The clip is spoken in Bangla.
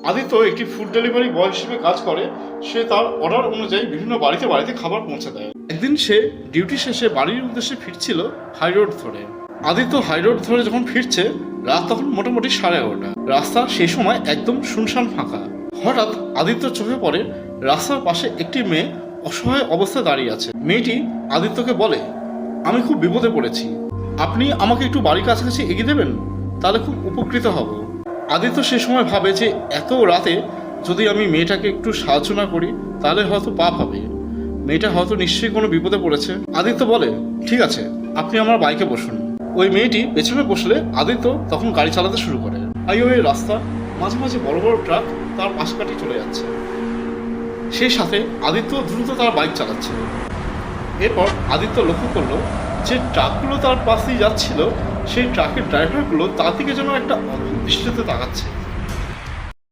আদিত্য একটি ফুড ডেলিভারি বয় হিসেবে কাজ করে। সে তার অর্ডার অনুযায়ী বিভিন্ন বাড়িতে বাড়িতে খাবার পৌঁছে দেয়। একদিন সে ডিউটি শেষে বাড়ির উদ্দেশ্যে ফিরছিল হাই রোড ধরে। আদিত্য হাই রোড ধরে যখন ফিরছে, রাত তখন মোটামুটি 11:30। রাস্তা সেই সময় একদম শুনশান ফাঁকা। হঠাৎ আদিত্যর চোখে পড়ে রাস্তার পাশে একটি মেয়ে অসহায় অবস্থায় দাঁড়িয়ে আছে। মেয়েটি আদিত্যকে বলে, আমি খুব বিপদে পড়েছি, আপনি আমাকে একটু বাড়ির কাছাকাছি এগিয়ে দেবেন, তাহলে খুব উপকৃত হব। আদিত্য সে সময় ভাবে যে এত রাতে যদি আমি মেয়েটাকে একটু সাহায্য না করি তাহলে হয়তো পাপ হবে, মেয়েটা হয়তো নিশ্চয়ই কোনো বিপদে পড়েছে। আদিত্য বলে, ঠিক আছে, আপনি আমার বাইকে বসুন। ওই মেয়েটি পেছনে বসলে আদিত্য তখন গাড়ি চালাতে শুরু করে। হাইওয়ে রাস্তা, মাঝে মাঝে বড় বড় ট্রাক তার পাশ কাটিয়ে চলে যাচ্ছে। সেই সাথে আদিত্য দ্রুত তার বাইক চালাচ্ছে। এরপর আদিত্য লক্ষ্য করলো যে ট্রাকগুলো তার পাশ দিয়ে যাচ্ছিল, সেই ট্রাকের ড্রাইভারগুলো তার দিকে যেন একটা অদ্ভুত দৃষ্টিতে তাকাচ্ছে।